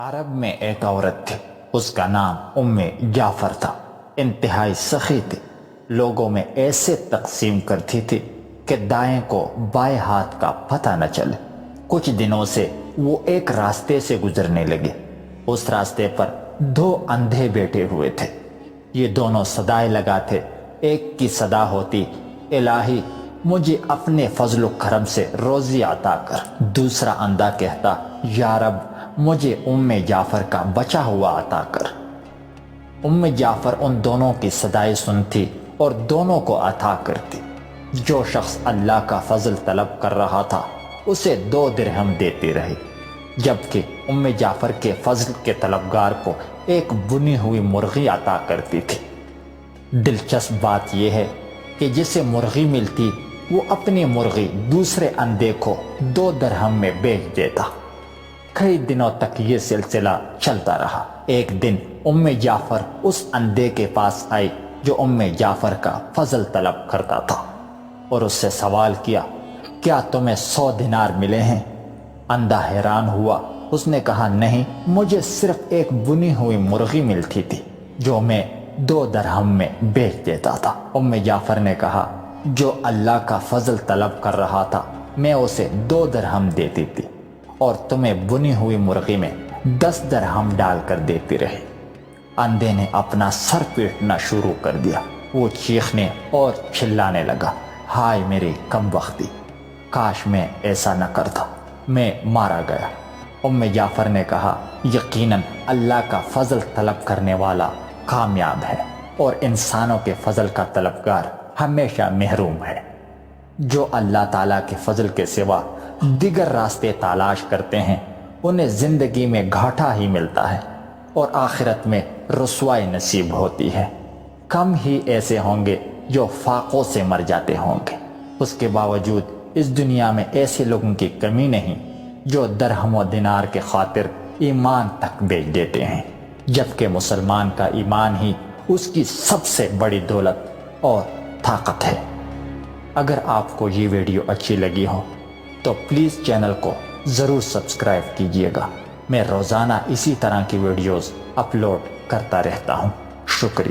عرب میں ایک عورت تھی، اس کا نام ام جعفر تھا۔ انتہائی سخی تھی، لوگوں میں ایسے تقسیم کرتی تھی کہ دائیں کو بائیں ہاتھ کا پتہ نہ چلے۔ کچھ دنوں سے وہ ایک راستے سے گزرنے لگے۔ اس راستے پر دو اندھے بیٹھے ہوئے تھے۔ یہ دونوں صدائیں لگاتے۔ ایک کی صدا ہوتی، الہی مجھے اپنے فضل و کرم سے روزی عطا کر۔ دوسرا اندھا کہتا، یا رب مجھے ام جعفر کا بچا ہوا عطا کر۔ ام جعفر ان دونوں کی صدائیں سنتی اور دونوں کو عطا کرتی۔ جو شخص اللہ کا فضل طلب کر رہا تھا اسے 2 درہم دیتی رہی، جبکہ ام جعفر کے فضل کے طلبگار کو ایک بنی ہوئی مرغی عطا کرتی تھی۔ دلچسپ بات یہ ہے کہ جسے مرغی ملتی وہ اپنی مرغی دوسرے اندھے کو 2 درہم میں بیچ دیتا۔ کئی دنوں تک یہ سلسلہ چلتا رہا۔ ایک دن ام جعفر اس اندھے کے پاس آئی جو ام جعفر کا فضل طلب کرتا تھا، اور اس سے سوال کیا، کیا تمہیں 100 دینار ملے ہیں؟ اندھا حیران ہوا۔ اس نے کہا، نہیں، مجھے صرف ایک بنی ہوئی مرغی ملتی تھی جو میں 2 درہم میں بیچ دیتا تھا۔ ام جعفر نے کہا، جو اللہ کا فضل طلب کر رہا تھا میں اسے 2 درہم دیتی تھی، اور تمہیں بنی ہوئی مرغی میں 10 درہم ڈال کر دیتی رہی۔ اندھے نے اپنا سر پیٹنا شروع کر دیا۔ وہ چیخنے اور چلانے لگا، ہائے میری کم بختی، کاش میں ایسا نہ کرتا، میں مارا گیا۔ ام جعفر نے کہا، یقیناً اللہ کا فضل طلب کرنے والا کامیاب ہے، اور انسانوں کے فضل کا طلبگار ہمیشہ محروم ہے۔ جو اللہ تعالیٰ کے فضل کے سوا دیگر راستے تلاش کرتے ہیں انہیں زندگی میں گھاٹا ہی ملتا ہے اور آخرت میں رسوائی نصیب ہوتی ہے۔ کم ہی ایسے ہوں گے جو فاقوں سے مر جاتے ہوں گے۔ اس کے باوجود اس دنیا میں ایسے لوگوں کی کمی نہیں جو درہم و دینار کے خاطر ایمان تک بیچ دیتے ہیں، جبکہ مسلمان کا ایمان ہی اس کی سب سے بڑی دولت اور طاقت ہے۔ اگر آپ کو یہ ویڈیو اچھی لگی ہو تو پلیز چینل کو ضرور سبسکرائب کیجیے گا۔ میں روزانہ اسی طرح کی ویڈیوز اپلوڈ کرتا رہتا ہوں۔ شکریہ۔